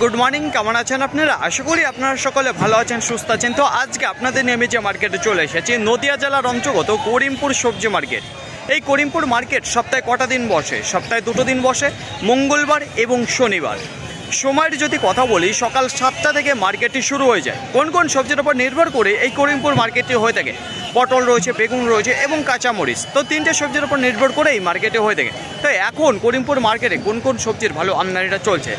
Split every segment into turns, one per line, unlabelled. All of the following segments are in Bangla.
গুড মর্নিং, কেমন আছেন আপনারা? আশা করি আপনারা সকলে ভালো আছেন, সুস্থ আছেন। তো আজকে আপনাদের নিয়ে যে মার্কেটে চলে এসেছি নদিয়া জেলার অন্তর্গত করিমপুর সবজি মার্কেট। এই করিমপুর মার্কেট সপ্তাহে কটা দিন বসে? সপ্তাহে 2 দিন বসে, মঙ্গলবার এবং শনিবার। সময়ের যদি কথা বলি, সকাল 7টা থেকে মার্কেটটি শুরু হয়ে যায়। কোন কোন সবজির উপর নির্ভর করে এই করিমপুর মার্কেটটি হয়ে থাকে? পটল রয়েছে, বেগুন রয়েছে এবং কাঁচামরিচ। তো 3টে সবজির উপর নির্ভর করে এই মার্কেটে হয়ে থাকে। তো এখন করিমপুর মার্কেটে কোন কোন সবজির ভালো আমদানিটা চলছে?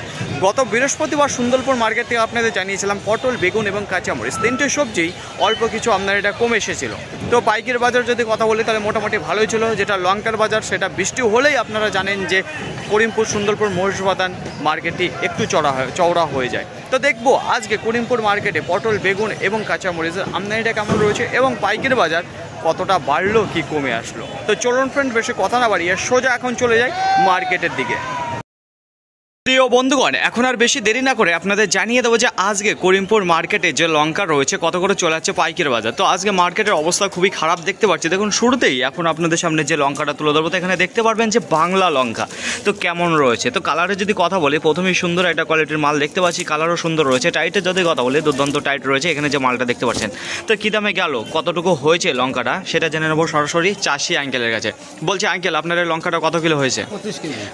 গত বৃহস্পতিবার সুন্দরপুর মার্কেট থেকে আপনাদের জানিয়েছিলাম পটল, বেগুন এবং কাঁচামরিচ 3টে সবজি অল্প কিছু আমদানিটা কমে এসেছিল। তো পাইকারি বাজার যদি কথা বলি তাহলে মোটামুটি ভালোই ছিল। যেটা লঙ্কার বাজার, সেটা বৃষ্টি হলেই আপনারা জানেন যে করিমপুর সুন্দরপুর মহিষবাতান মার্কেটটি একটু চওড়া হয়ে যায়। তো দেখবো আজকে করিমপুর মার্কেটে পটল, বেগুন এবং কাঁচামরিচের আমদানিটা কেমন রয়েছে এবং পাইকারি বাজার কতটা বাড়লো কি কমে আসলো। তো চলুন ফ্রেন্ড, বেশি কথা না বাড়িয়ে সোজা এখন চলে যায় মার্কেটের দিকে। প্রিয় বন্ধুগণ, এখন আর বেশি দেরি না করে আপনাদের জানিয়ে দেবো যে আজকে করিমপুর মার্কেটে যে লঙ্কা রয়েছে কত করে চলে যাচ্ছে পাইকারি বাজার। তো আজকে মার্কেটের অবস্থা খুবই খারাপ দেখতে পাচ্ছি। দেখুন, শুরুতেই এখন আপনাদের সামনে যে লঙ্কাটা তুলে ধরবো, তো এখানে দেখতে পারবেন যে বাংলা লঙ্কা তো কেমন রয়েছে। তো কালারের যদি কথা বলি, প্রথমেই সুন্দর একটা কোয়ালিটির মাল দেখতে পাচ্ছি, কালারও সুন্দর রয়েছে। টাইটের যদি কথা বলি, দুর্দান্ত টাইট রয়েছে এখানে যে মালটা দেখতে পাচ্ছেন। তো কী দামে গেল, কতটুকু হয়েছে লঙ্কাটা, সেটা জেনে নেবো সরাসরি চাষি আঙ্কেলের কাছে। বলছি আঙ্কেল, আপনার এই লঙ্কাটা কত কিলো হয়েছে?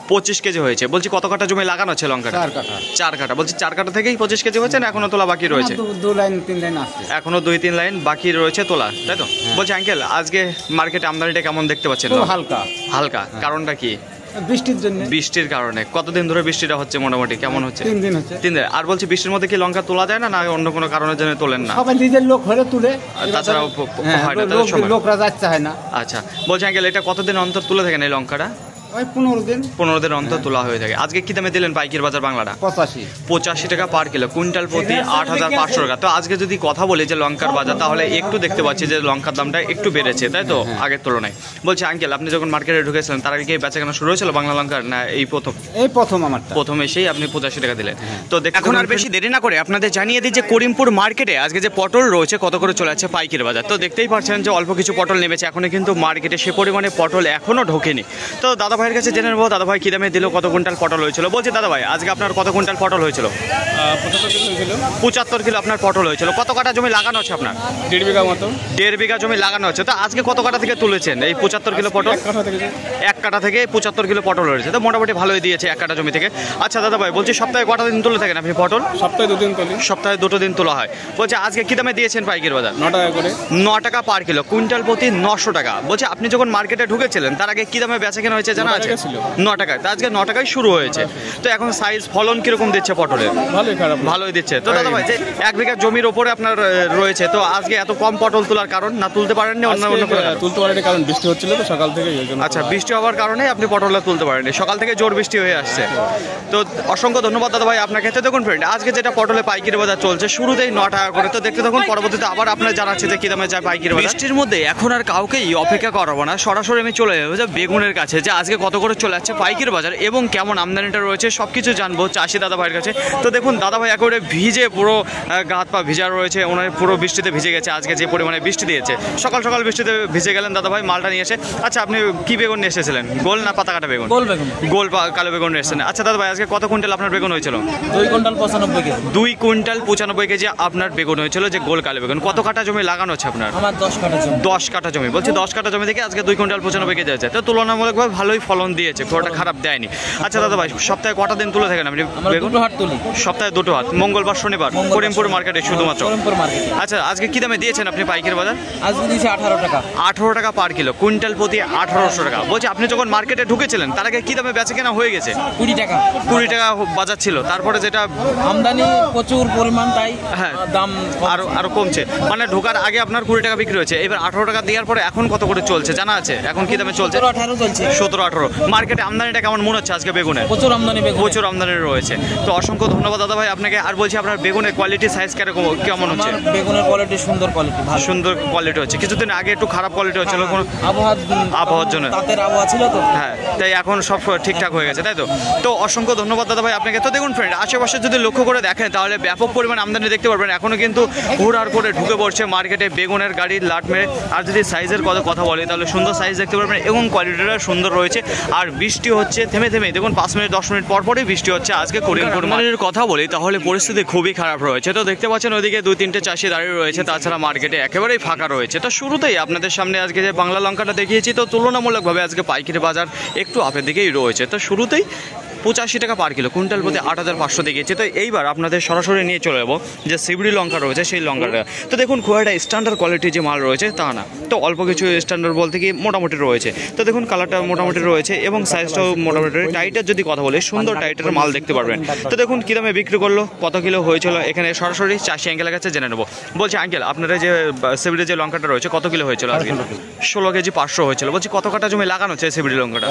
25 কেজি হয়েছে। বলছি কত কাটা জমি লাগানো আছে লঙ্কাটা? 4 কাটা। বলছি 4 কাটা থেকেই 25 কেজি হয়েছে না এখনো তোলা বাকি রয়েছে?
2 লাইন 3 লাইন আছে,
এখনো 2-3 লাইন বাকি রয়েছে তোলা, তাই তো? বলছি আঙ্কেল, আজকে মার্কেটে আমদানিটা কেমন দেখতে পাচ্ছেন? হালকা। কারণটা কি?
বৃষ্টির জন্য।
বৃষ্টির কারণে। কতদিন ধরে বৃষ্টিটা হচ্ছে? মোটামুটি কেমন হচ্ছে?
3 দিন হচ্ছে।
3 দিন। আর বলছি বৃষ্টির মধ্যে কি লঙ্কা তোলা যায় না, না অন্য কোনো কারণের জন্য তোলেন না?
সবাই নিজের লোক হলে তুলে,
তাছাড়াও হয় না,
লোকরা যাচ্ছে হয় না।
আচ্ছা, বলছি আঙ্কেল, এটা কতদিন অন্তর তুলে থাকেন এই লঙ্কাটা?
15
দিন অন্তর তোলা হয়ে থাকে। আজকে কি দামে দিলেন পাইকারি বাজার বাংলাটা?
85
টাকা পার কিলো, কুইন্টাল প্রতি 8,500 টাকা। তো আজকে যদি কথা বলি যে লঙ্কার বাজার, তাহলে একটু দেখতে পাচ্ছি যে লঙ্কার দামটা একটু বেড়েছে, তাই তো আগের তুলনায়? বলছি আঙ্কেল, আপনি যখন মার্কেটে ঢুকেছিলেন তার আগে কি বেচাকেনা শুরু হয়েছিল বাংলা লঙ্কার, না এই প্রথম? প্রথম এসেই আপনি 85 টাকা দিলেন। তো এখন আর বেশি দেরি না করে আপনাদের জানিয়ে দিই যে করিমপুর মার্কেটে আজকে যে পটল রয়েছে কত করে চলে যাচ্ছে পাইকারি বাজার। তো দেখতেই পাচ্ছেন যে অল্প কিছু পটল নেমেছে, এখনো কিন্তু মার্কেটে সে পরিমাণে পটল এখনো ঢোকেনি। তো দাদা ভাইয়ের কাছে জেনে নেবো, দাদা ভাই কি দামে দিল, কত কুইন্টাল পটল হয়েছিল? বলছি দাদা ভাই, আজকে আপনার কত কুইন্টাল পটল হয়েছিল? 75 কিলো আপনার পটল হয়েছিল। কত কাটা জমি লাগানো আছে আপনার?
1.5 বিঘা মতো।
1.5 বিঘা জমি লাগানো আছে। তো আজকে কত কাটা থেকে তুলেছেন এই 75 কিলো পটল? 1 কাটা থেকে 75 কিলো পটল হয়েছে। তো মোটামুটি ভালোই দিয়েছে 1 কাটা জমি থেকে। আচ্ছা দাদা ভাই, বলছি সপ্তাহে কটা দিন তুলে থাকেন আপনি পটল?
সপ্তাহে 2 দিন তুলি।
সপ্তাহে 2 দিন তোলা হয়। বলছি আজকে কি দামে দিয়েছেন পাইকারি বাজার?
9 টাকা করে।
9 টাকা পার কিলো, কুইন্টাল প্রতি 900 টাকা। বলছি আপনি যখন মার্কেটে ঢুকেছিলেন তার আগে কি দামে বেচা কেনা হয়েছে জানা আছে? 9 টাকায়। তো আজকে 9 টাকায় শুরু হয়েছে। তো এখন সাইজ ফলন কিরকম দিচ্ছে পটলের? ভালোই দিচ্ছে। তো দাদা ভাই, যে 1 বিঘা জমির ওপরে আপনার রয়েছে, তো আজকে এত কম পটল তোলার কারণ, না তুলতে পারেননি অন্য
তুলতে পারেনি? কারণ বৃষ্টি হচ্ছিল তো সকাল থেকে।
আচ্ছা, বৃষ্টি হওয়ার কারণে আপনি পটলটা তুলতে পারেননি, সকাল থেকে জোর বৃষ্টি হয়ে আসছে। তো অসংখ্য ধন্যবাদ দাদা ভাই আপনাকে। তো দেখুন ফ্রেন্ড, আজকে যেটা পটলে পাইকারি বাজার চলছে শুরুতেই 9 টাকা করে। তো দেখতে থাকুন, পরবর্তীতে আবার আপনার জানাচ্ছে যে কি দামে যায় পাইকারি বাজার। বৃষ্টির মধ্যে এখন আর কাউকেই অপেক্ষা করাবো না, সরাসরি আমি চলে যাবো যে বেগুনের কাছে, যে আজকে কত করে চলে যাচ্ছে পাইকারি বাজার এবং কেমন আমদানিটা রয়েছে সবকিছু জানবো চাষি দাদা ভাইয়ের কাছে। তো দেখুন দাদা ভাই একেবারে ভিজে, পুরো গা হাত পা ভিজা রয়েছে, ওনার পুরো বৃষ্টিতে ভিজে গেছে। আজকে যে পরিমাণে বৃষ্টি দিয়েছে, সকাল সকাল বৃষ্টিতে ভিজে গেলেন দাদা ভাই মালটা নিয়ে এসে। আচ্ছা, আপনি কি বেগুন নিয়ে এসেছিলেন? গোল না পাতা কাটা বেগুন? গোল কালো বেগুন নিয়ে এসেছেন। আচ্ছা দাদা ভাই, আজকে কত কুইন্টাল আপনার বেগুন হয়েছিল?
2 কুইন্টাল 95 কেজি।
2 কুইন্টাল 95 কেজি আপনার বেগুন হয়েছিল, যে গোল কালো বেগুন। কত কাটা জমি লাগানো আছে আপনার?
আমার 10 কাটা জমি।
10 কাটা জমি। বলছি 10 কাটা জমি থেকে আজকে 2 কুইন্টাল 95 কেজি আছে। তো তুলনামূলকভাবে ভালোই ফলন দিয়েছে, খুব একটা খারাপ দেয়নি। আচ্ছা দাদা ভাই, সপ্তাহে কটা দিন তুলে থাকেন আপনি বেগুন?
2 হাট তুলি।
সপ্তাহে 2 হাট, মঙ্গলবার শনিবার করিমপুর মার্কেটে শুধুমাত্র?
করিমপুর মার্কেট।
আচ্ছা, আজকে কি দামে দিয়েছেন আপনি পাইকারি বাজার?
আজকে দিয়েছি 18 টাকা।
18 টাকা পার কিলো, কুইন্টাল প্রতি 1800 টাকা। বলছি আপনি যখন মার্কেটে ঢুকেছিলেন তার আগে কি দামে বেচা কেনা হয়ে গেছে?
20 টাকা।
20 টাকা বাজার ছিল, তারপরে যেটা
আমদানি প্রচুর পরিমাণ, তাই
হ্যাঁ
দাম
আরো কমছে। মানে ঢোকার আগে আপনার 20 টাকা বিক্রি হয়েছে, এবার 18 টাকা দেওয়ার পরে এখন কত করে চলছে জানা আছে? এখন কি দামে চলছে?
17-18 চলছে।
17-18। মার্কেটে আমদানিটা কেমন মনে হচ্ছে আজকে বেগুনের?
প্রচুর আমদানি,
প্রচুর আমদানি রয়েছে। তো অসংখ্য ধন্যবাদ দাদা ভাই আপনাকে। আর বলছি আপনার বেগুনের কোয়ালিটি সাইজ কেমন হচ্ছে?
বেগুনের কোয়ালিটি সুন্দর কোয়ালিটি,
সুন্দর কোয়ালিটি হচ্ছে। কিছুদিন আগে একটু খারাপ কোয়ালিটি হচ্ছিল, কোনো আবহাওয়ার জন্য,
তাদের আবহাওয়া ছিল তো,
হ্যাঁ, তাই এখন সব ঠিকঠাক হয়ে গেছে, তাই তো? তো অসংখ্য ধন্যবাদ দাদা ভাই আপনাকে। তো দেখুন ফ্রেন্ড, আশেপাশে যদি লক্ষ্য করে দেখেন তাহলে ব্যাপক পরিমাণ আমদানি দেখতে পারবেন। এখনও কিন্তু হুড়ার করে ঢুকে পড়ছে মার্কেটে বেগুনের গাড়ির লাট মেরে। আর যদি সাইজের কথা বলি তাহলে সুন্দর সাইজ দেখতে পারবেন এবং কোয়ালিটিটা সুন্দর রয়েছে। আর বৃষ্টি হচ্ছে থেমে থেমে, দেখুন 5 মিনিট 10 মিনিট পর পরই বৃষ্টি হচ্ছে আজকে করিমপুর মার্কেটের কথা বলি তাহলে পরিস্থিতি খুবই খারাপ রয়েছে। তো দেখতে পাচ্ছেন ওইদিকে 2-3টে চাষি দাঁড়িয়ে রয়েছে, তাছাড়া মার্কেটে একেবারেই ফাঁকা রয়েছে। তো শুরুতেই আপনাদের সামনে আজকে যে বাংলা লঙ্কাটা দেখিয়েছি, তো তুলনামূলকভাবে আজকে পাইকারি বাজার একটু আপের দিকেই রয়েছে। তো শুরুতেই 85 টাকা পার কিলো, কুইন্টাল প্রতি 8500 দেখিয়েছে। তো এইবার আপনাদের সরাসরি নিয়ে চলে যাবো যে সিবড়ি লঙ্কা রয়েছে সেই লঙ্কাটা। তো দেখুন খুব একটা স্ট্যান্ডার্ড কোয়ালিটির যে মাল রয়েছে তা না, তো অল্প কিছু স্ট্যান্ডার্ড বলতে কি মোটামুটি রয়েছে। তো দেখুন কালারটা মোটামুটি রয়েছে এবং সাইজটাও মোটামুটি। টাইটের যদি কথা বলি, সুন্দর টাইটের মাল দেখতে পারবেন। তো দেখুন কী দামে বিক্রি করলো, কত কিলো হয়েছিল, এখানে সরাসরি চাষি আঙ্কেলের কাছে জেনে নেবো। বলছি আঙ্কেল, আপনারা যে সিবড়ির যে লঙ্কাটা রয়েছে কত কিলো হয়েছিল আজকে? 16 কেজি 500 হয়েছিল। বলছি কত কাটা জমি লাগানো হচ্ছে সিবড়ি লঙ্কাটা?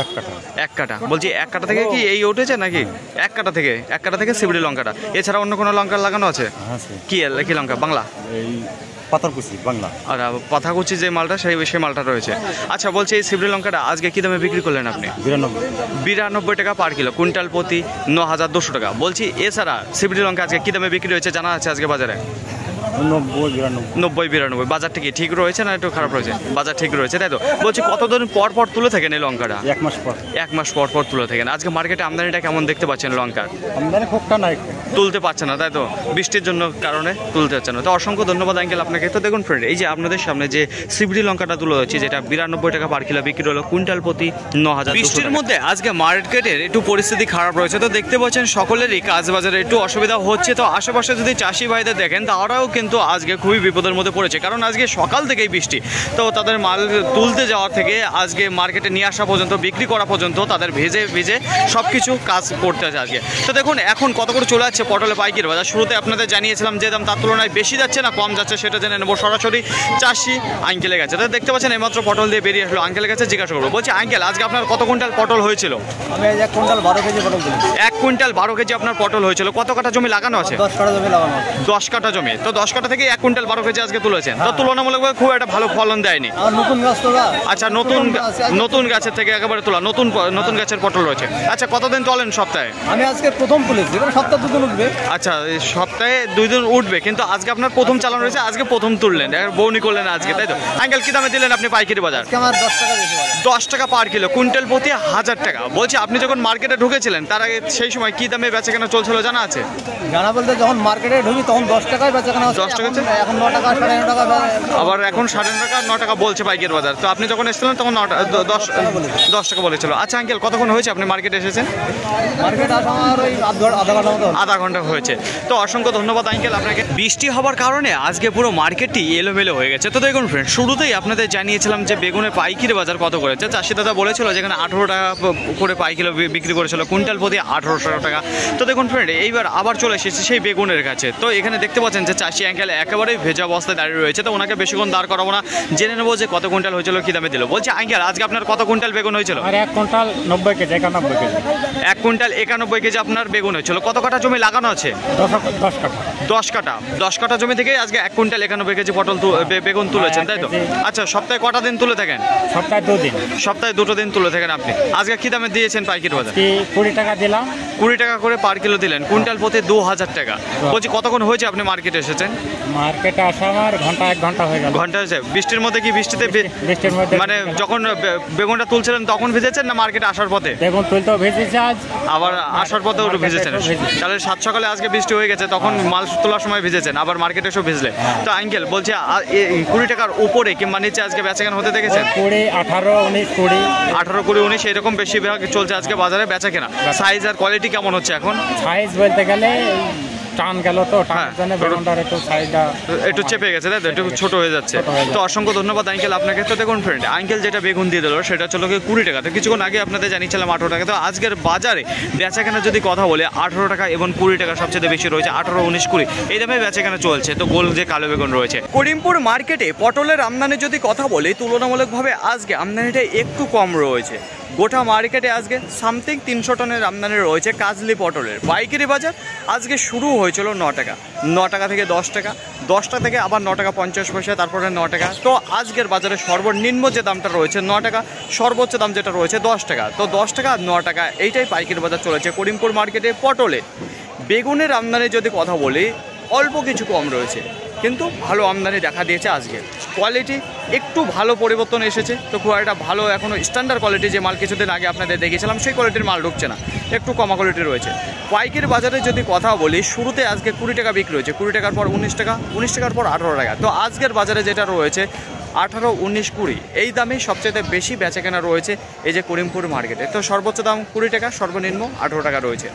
1 কাটা। বলছি 1 কাটা থেকে কি এই উঠেছে নাকি? এক কাটা থেকে সিবড়ি লঙ্কাটা, এছাড়া অন্য কোনো লঙ্কা লাগানো আছে? কি লঙ্কা? বাংলা
পাথরকুচি বাংলা।
আর পাথাকুচি যে মালটা সেই মালটা রয়েছে। আচ্ছা বলছি এই সিবড়ি লঙ্কাটা আজকে কি দামে বিক্রি করলেন আপনি? 92 টাকা পার কিলো, কুইন্টাল প্রতি 9200 টাকা। বলছি এছাড়া সিবড়ি লঙ্কা আজকে কি দামে বিক্রি হয়েছে জানা আছে আজকে বাজারে? 90-92। বাজারটা কি ঠিক রয়েছে না একটু খারাপ রয়েছে? বাজার ঠিক রয়েছে, তাই তো? বলছি কতদিন পর পর তুলে থাকেন এই লঙ্কাটা?
1 মাস পর।
1 মাস পর পর তুলে থাকেন। আজকে মার্কেটে আমদানিটা কেমন দেখতে পাচ্ছেন লঙ্কার?
আমদানি খুবটা নাই,
তুলতে পারছে না, তাই তো? বৃষ্টির জন্য কারণে তুলতে পারছে না। তো অসংখ্য ধন্যবাদ আঙ্কেল আপনাকে। তো দেখুন ফ্রেন্ড, এই যে আপনাদের সামনে যে সিবড়ি লঙ্কাটা তুলে হচ্ছে, যেটা 92 টাকা পার কিলো বিক্রি হলো, কুইন্টাল প্রতি 9000। বৃষ্টির মধ্যে আজকে মার্কেটের একটু পরিস্থিতি খারাপ রয়েছে। তো দেখতে পাচ্ছেন সকলেরই কাজ বাজারে একটু অসুবিধা হচ্ছে। তো আশেপাশে যদি চাষি ভাইদের দেখেন, তারাও কিন্তু আজকে খুবই বিপদের মধ্যে পড়েছে, কারণ আজকে সকাল থেকেই বৃষ্টি। তো তাদের মাল তুলতে যাওয়া থেকে আজকে মার্কেটে নিয়ে আসা পর্যন্ত, বিক্রি করা পর্যন্ত তাদের ভিজে সব কিছু কাজ করতে আছে আজকে। তো দেখুন এখন কত করে চলে যাচ্ছে পটলে পাইকারি বাজার। শুরুতে আপনাদের জানিয়েছিলাম যে দাম, তার তুলনায় বেশি যাচ্ছে না কম যাচ্ছে সেটা জেনে নেবো সরাসরি চাষি আঙ্কেলের কাছে। তো দেখতে পাচ্ছেন এইমাত্র পটল দিয়ে বেরিয়ে আসলো, আঙ্কেলের কাছে জিজ্ঞাসা করবো। বলছি আঙ্কেল, আজকে আপনার কত কুইন্টাল পটল হয়েছিল?
আমি 1 কুইন্টাল 12 কেজি পটল দিই।
1 কুইন্টাল 12 কেজি আপনার পটল হয়েছিল। কত কাটা জমি লাগানো আছে?
10 কাটা জমি লাগানো আছে।
10 কাটা জমি। তো 10 কাটা থেকে 1 কুইন্টাল 12 কেজি আজকে তুলেছেন। তো তুলনামূলকভাবে খুব একটা ভালো ফলন দেয়নি।
আর নতুন গাছ তোলা।
আচ্ছা, নতুন গাছের থেকে একেবারে তোলা, নতুন গাছের পটল রয়েছে। আচ্ছা, কতদিন তোলেন সপ্তাহে?
আমি আজকে প্রথম তুলেছি, এবার সপ্তাহে 2 দিন উঠবে।
আচ্ছা, সপ্তাহে 2 দিন উঠবে, কিন্তু আজকে আপনার প্রথম চালানো রয়েছে, আজকে প্রথম তুললেন, বউনি করলেন আজকে, তাই তো? আঙ্কেল কি দামে দিলেন আপনি পাইকারি বাজার?
আজকে আমার 10 টাকা বেশি বাজার।
10 টাকা পার কিলো, কুইন্টাল প্রতি 1000 টাকা। বলছি আপনি যখন মার্কেটে ঢুকেছিলেন তার আগে সেই সময় কি দামে বেচা কেনা চলছিল জানা আছে?
জানা বলতে যখন মার্কেটে ঢুকি তখন 10 টাকায় বেচা কেনা হচ্ছে।
10 টাকা হচ্ছে?
এখন 9 টাকা 9.5 টাকা।
আবার এখন 9.5 টাকা 9 টাকা বলছে পাইকারি বাজার। তো আপনি যখন এসেছিলেন তখন 10 টাকা বলেছিল। আচ্ছা আঙ্কেল, কতক্ষণ হয়েছে আপনি মার্কেটে এসেছেন?
মার্কেট আসা আমার ওই আধা ঘন্টা
হয়েছে। তো অসংখ্য ধন্যবাদ আঙ্কেল আপনাকে। বৃষ্টি হওয়ার কারণে আজকে পুরো মার্কেটটি এলোমেলো হয়ে গেছে। তো দেখুন ফ্রেন্ড, শুরুতেই আপনাদের জানিয়েছিলাম যে বেগুনের পাইকারি বাজার কত করেছে। চাষি দাদা বলেছিল যেখানে 18 টাকা করে পাই কিলো বিক্রি করেছিল, কুইন্টাল প্রতি 1800 টাকা। তো দেখুন ফ্রেন্ড, এইবার আবার চলে এসেছে সেই বেগুনের কাছে। তো এখানে দেখতে পাচ্ছেন যে চাষি আঙ্কেল একেবারেই ভেজা অবস্থায় দাঁড়িয়ে রয়েছে। তো ওনাকে বেশিক্ষণ দাঁড় করাবো না, জেনে নেবো যে কত কুইন্টাল হয়েছিল, কি দামে দিল। বলছি আঙ্কেল, আজকে আপনার কত কুইন্টাল বেগুন হয়েছিল?
1 quintal 90 KG 91 KG.
1 quintal 91 KG আপনার বেগুন হয়েছিল। কত কাটা জমি লাগানো আছে?
10 কাটা।
10 কাটা জমি থেকে আজকে 1 কুইন্টাল 91 কেজি পটল বেগুন তুলেছেন, তাই তো? আচ্ছা, সপ্তাহে কটা দিন তুলে থাকেন?
সপ্তাহে 2 দিন।
সপ্তাহে 2 দিন তুলে থাকেন আপনি। আজকে কি দামে দিয়েছেন পাইকারি বাজার?
20 টাকা দিলাম।
20 টাকা করে পার কিলো দিলেন, কুইন্টাল প্রতি 2000 টাকা। বলছি কতক্ষণ হয়েছে আপনি মার্কেটে এসেছেন?
মার্কেটে আসা আমার 1 ঘন্টা হয়ে গেল।
ঘন্টা হয়েছে? বৃষ্টির মধ্যে কি
বৃষ্টির মধ্যে
মানে যখন বেগুনটা তুলছিলেন তখন ভিজেছেন না মার্কেটে আসার পথে?
বেগুন তুলতেও ভিজেছে আজ,
আবার আসার পথেও ভিজেছেন। তাহলে 7 সকালে আজকে বৃষ্টি হয়ে গেছে, তখন মাল তোলার সময় ভিজেছেন, আবার মার্কেটে এসেও ভিজলে। তো আঙ্কেল বলছে 20 টাকার উপরে কিংবা নিচে আজকে বেচাকেনা হতে দেখেছেন?
20, 18, 19, 20।
18, 20, 19 এরকম বেশিরভাগ চলছে আজকে বাজারে বেচাকেনা। সাইজ আর কোয়ালিটি কেমন হচ্ছে এখন?
সাইজ বলতে গেলে টান গেল, তো টানের জন্য বেগুনটার একটু সাইজটা
একটু চেপে গেছে, তাই তো? একটু ছোট হয়ে যাচ্ছে। তো অসংখ্য ধন্যবাদ আঙ্কেল আপনাকে। তো দেখুন ফ্রেন্ড, আঙ্কেল যেটা বেগুন দিয়ে দিল সেটা চলো 20 টাকা। তো কিছুক্ষণ আগে আপনাদের জানিয়েছিলাম 18 টাকা। তো আজকের বাজারে বেচাকেনা যদি কথা বলে 18 টাকা এবং 20 টাকা সবচেয়ে বেশি রয়েছে। 18, 19, 20 এই দামে বেচাকেনা চলছে। তো গোল যে কালো বেগুন রয়েছে। করিমপুর মার্কেটে পটলের আমদানি যদি কথা বলি, তুলনামূলকভাবে আজকে আমদানিটা একটু কম রয়েছে। গোটা মার্কেটে আজকে সামথিং 300 টনের আমদানি রয়েছে কাজলি পটলের। পাইকারি বাজার আজকে শুরু হয়েছিল 9 টাকা, 9 টাকা থেকে 10 টাকা, 10 টাকা থেকে আবার 9 টাকা 50 পয়সা, তারপরে 9 টাকা। তো আজকের বাজারে সর্বনিম্ন যে দামটা রয়েছে 9 টাকা, সর্বোচ্চ দাম যেটা রয়েছে 10 টাকা। তো 10 টাকা আর 9 টাকা এইটাই পাইকারি বাজার চলেছে করিমপুর মার্কেটে পটলে। বেগুনের আমদানি যদি কথা বলি, অল্প কিছু কম রয়েছে। কিন্তু ভালো আমদানি দেখা দিয়েছে আজকে। কোয়ালিটি একটু ভালো পরিবর্তন এসেছে, তো খুব একটা ভালো এখনও স্ট্যান্ডার্ড কোয়ালিটি যে মাল কিছুদিন আগে আপনাদের দেখিয়েছিলাম সেই কোয়ালিটির মাল ঢুকছে না, একটু কমা কোয়ালিটি রয়েছে। পাইকারি বাজারে যদি কথা বলি, শুরুতে আজকে 20 টাকা বিক্রি হয়েছে, 20 টাকার পর 19 টাকা, 19 টাকার পর 18 টাকা। তো আজকের বাজারে যেটা রয়েছে 18, 19, 20 এই দামেই সবচেয়ে বেশি বেচাকেনা রয়েছে এই যে করিমপুর মার্কেটে। তো সর্বোচ্চ দাম 20 টাকা, সর্বনিম্ন 18 টাকা রয়েছে।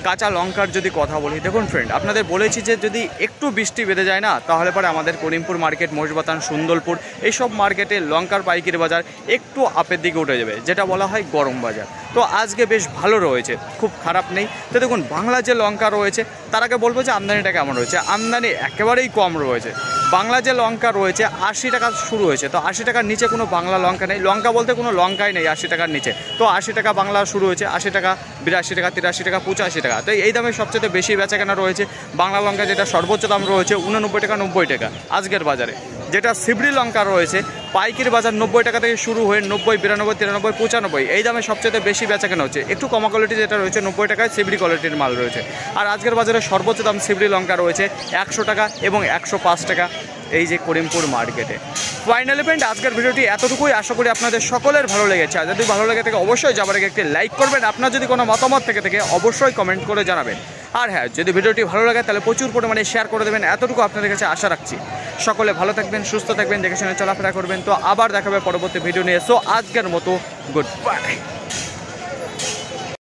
কাঁচা লঙ্কার যদি কথা বলি, দেখুন ফ্রেন্ড, আপনাদের বলেছি যে যদি একটু বৃষ্টি বেঁধে যায় না, তাহলে পরে আমাদের করিমপুর মার্কেট, মহিষবাতান, সুন্দরপুর এইসব মার্কেটে লঙ্কার পাইকারি বাজার একটু আপের দিকে উঠে যাবে, যেটা বলা হয় গরম বাজার। তো আজকে বেশ ভালো রয়েছে, খুব খারাপ নেই। তো দেখুন বাংলা যে লঙ্কা রয়েছে, তার আগে বলবো যে আমদানিটা কেমন রয়েছে। আমদানি একেবারেই কম রয়েছে। বাংলা যে লঙ্কা রয়েছে 80 টাকা শুরু হয়েছে, তো 80 টাকার নিচে কোনো বাংলা লঙ্কা নেই। লঙ্কা বলতে কোনো লঙ্কাই নেই 80 টাকার নিচে। তো 80 টাকা বাংলা শুরু হয়েছে, 80 টাকা, 82 টাকা, 83 টাকা, 85 টাকা। তো এই দামে সবচেয়ে বেশি বেচাকেনা রয়েছে। বাংলা লঙ্কা যেটা সর্বোচ্চ দাম রয়েছে 89 টাকা, 90 টাকা আজকের বাজারে। যেটা সিবড়ি লঙ্কা রয়েছে পাইকারি বাজার 90 টাকা থেকে শুরু হয়ে 90, 92, 93, 95 এই দামে সবচেয়ে বেশি বেচাকেনা হচ্ছে। একটু কমা কোয়ালিটি যেটা রয়েছে 90 টাকায় সিবড়ি কোয়ালিটির মাল রয়েছে। আর আজকের বাজারে সর্বোচ্চ দাম সিবড়ি লঙ্কা রয়েছে 100 টাকা এবং 105 টাকা এই যে করিমপুর মার্কেটে। ফাইনালি ফ্রেন্ড, আজকের ভিডিওটি এতটুকুই। আশা করি আপনাদের সকলের ভালো লেগেছে। আর যদি ভালো লেগে থাকে অবশ্যই যাবার আগে একটি লাইক করবেন। আপনার যদি কোনো মতামত থেকে অবশ্যই কমেন্ট করে জানাবেন। আর হ্যাঁ, যদি ভিডিওটি ভালো লাগে তাহলে প্রচুর পরিমাণে শেয়ার করে দেবেন, এতটুকু আপনাদের কাছে আশা রাখছি। সকলে ভালো থাকবেন, সুস্থ থাকবেন, দেখে শুনে চলাফেরা করবেন। তো আবার দেখাবে পরবর্তী ভিডিও নিয়ে। সো আজকের মতো গুড বাই।